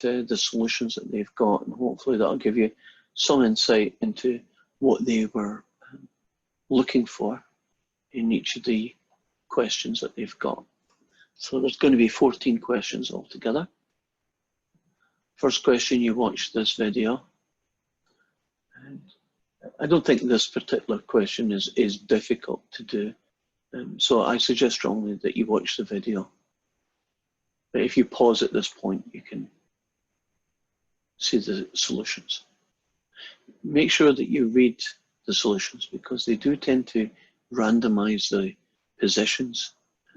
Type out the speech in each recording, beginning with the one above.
the solutions that they've got, and hopefully that'll give you some insight into what they were looking for in each of the questions that they've got. So there's going to be 14 questions altogether. First question, you watch this video. And I don't think this particular question is difficult to do. So I suggest strongly that you watch the video. But if you pause at this point, you can see the solutions. Make sure that you read the solutions because they do tend to randomize the positions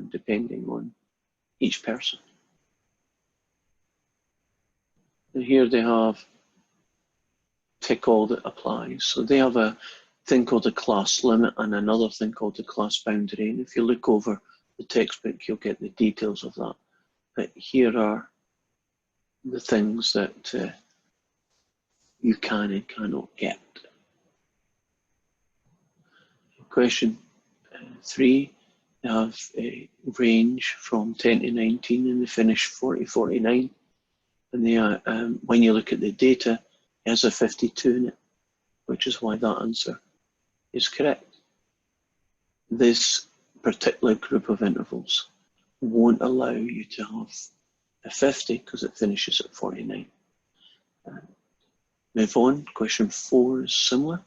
depending on each person. And here they have tick all that applies. So they have a thing called a class limit and another thing called the class boundary. And if you look over the textbook, you'll get the details of that. But here are the things that you can and cannot get. Question 3, they have a range from 10 to 19 and they finish 40, 49. And they are, when you look at the data, it has a 52 in it, which is why that answer is correct. This particular group of intervals won't allow you to have a 50 because it finishes at 49. Move on, question 4 is similar.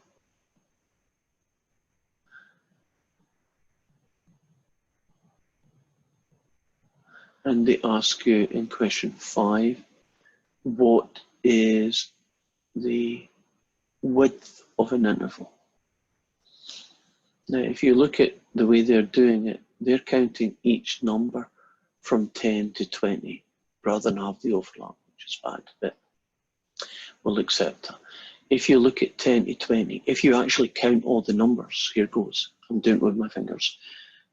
And they ask you in question 5, what is the width of an interval? Now, if you look at the way they're doing it, they're counting each number from 10 to 20 rather than have the overlap, which is bad, but we'll accept that. If you look at 10 to 20, if you actually count all the numbers, here goes, I'm doing it with my fingers,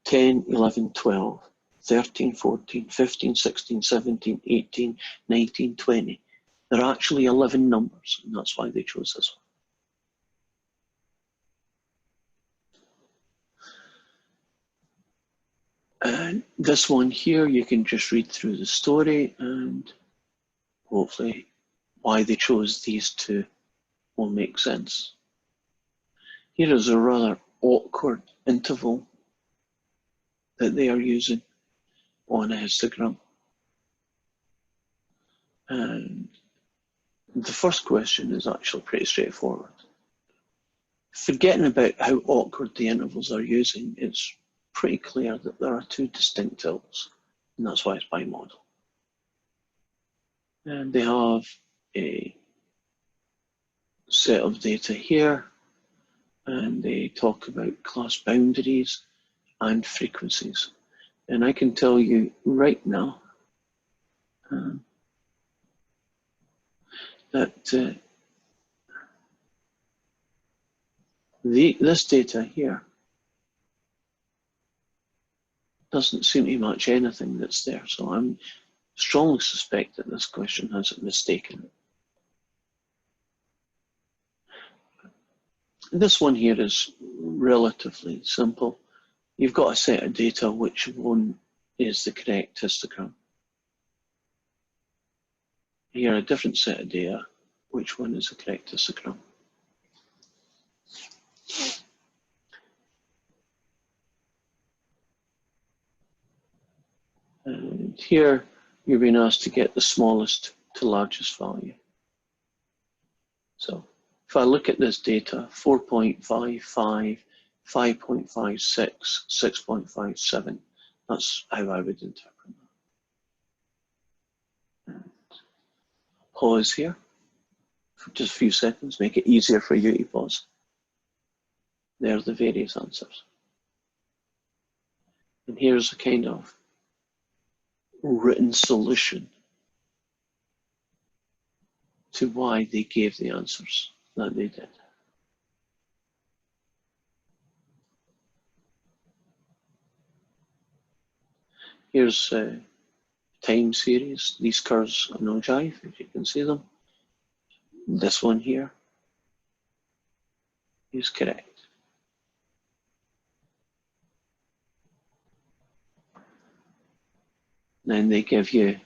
10, 11, 12, 13, 14, 15, 16, 17, 18, 19, 20. There are actually 11 numbers, and that's why they chose this one. And this one here, you can just read through the story and hopefully why they chose these two will make sense. Here is a rather awkward interval that they are using on a histogram. And the first question is actually pretty straightforward. Forgetting about how awkward the intervals are using, it's pretty clear that there are two distinct tilts, and that's why it's bimodal. And they have a set of data here, and they talk about class boundaries and frequencies. And I can tell you right now that this data here doesn't seem to match anything that's there. So I'm strongly suspect that this question has a mistake in it. This one here is relatively simple. You've got a set of data, which one is the correct histogram? Here, a different set of data, which one is the correct histogram? And here, you're being asked to get the smallest to largest value. So, if I look at this data, 4.55, 5.56, 6.57, that's how I would interpret that. And pause here for just a few seconds, make it easier for you to pause. There are the various answers. And here's a kind of written solution to why they gave the answers that they did. Here's a time series. These curves are no jive, if you can see them. This one here is correct. Then they give you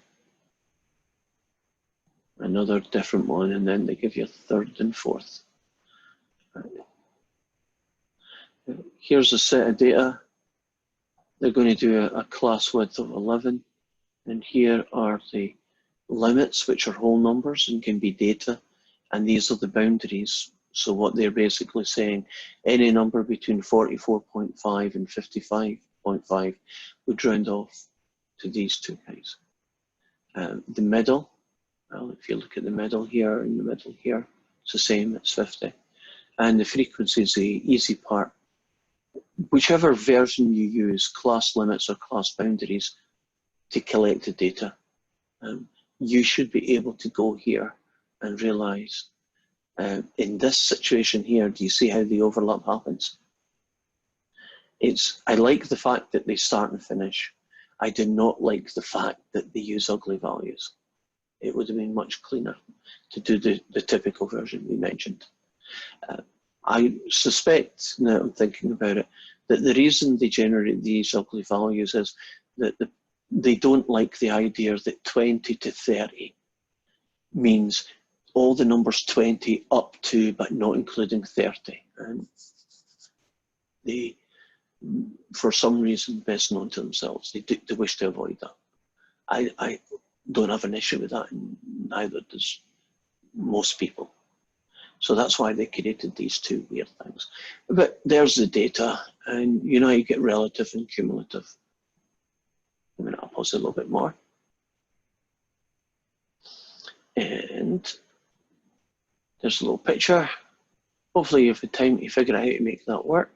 another different one, and then they give you a third and fourth. Here's a set of data. They're going to do a class width of 11, and here are the limits, which are whole numbers and can be data, and these are the boundaries. So what they're basically saying, any number between 44.5 and 55.5 would round off to these two guys. The middle, well, if you look at the middle here and the middle here, it's the same, it's 50. And the frequency is the easy part. Whichever version you use, class limits or class boundaries, to collect the data, you should be able to go here and realize, in this situation here, do you see how the overlap happens? I like the fact that they start and finish. I do not like the fact that they use ugly values. It would have been much cleaner to do the typical version we mentioned. I suspect, now I'm thinking about it, that the reason they generate these ugly values is that they don't like the idea that 20 to 30 means all the numbers 20 up to, but not including 30. And they, for some reason best known to themselves, they wish to avoid that. I don't have an issue with that, and neither does most people. So that's why they created these two weird things. But there's the data, and you know you get relative and cumulative. I'm going to pause it a little bit more. And there's a little picture. Hopefully you have the time to figure out how to make that work.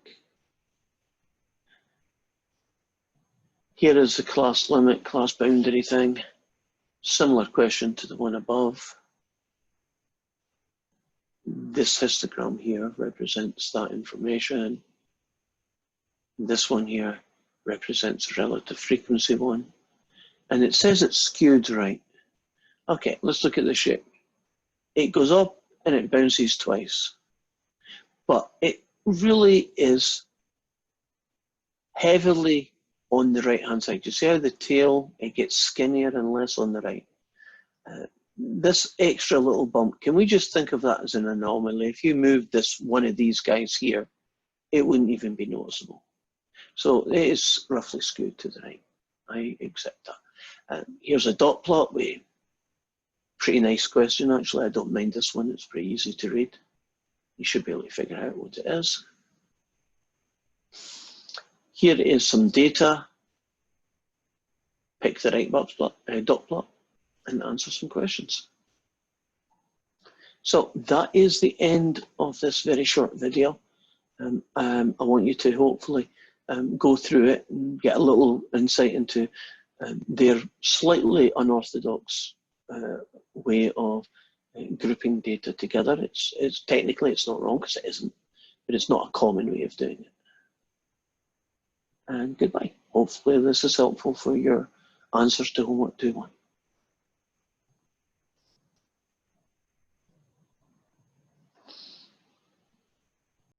Here is the class limit, class boundary thing. Similar question to the one above. This histogram here represents that information. This one here represents the relative frequency one. And it says it's skewed right. Okay, let's look at the shape. It goes up and it bounces twice. But it really is heavily on the right-hand side. You see how the tail, it gets skinnier and less on the right. This extra little bump, can we just think of that as an anomaly? If you moved this one of these guys here, it wouldn't even be noticeable. So it is roughly skewed to the right. I accept that. Here's a dot plot with pretty nice question actually. I don't mind this one, it's pretty easy to read. You should be able to figure out what it is. Here is some data. Pick the right dot plot and answer some questions. So that is the end of this very short video. I want you to hopefully go through it and get a little insight into their slightly unorthodox way of grouping data together. It's technically it's not wrong because it isn't, but it's not a common way of doing it. And goodbye. Hopefully this is helpful for your answers to homework 2-1.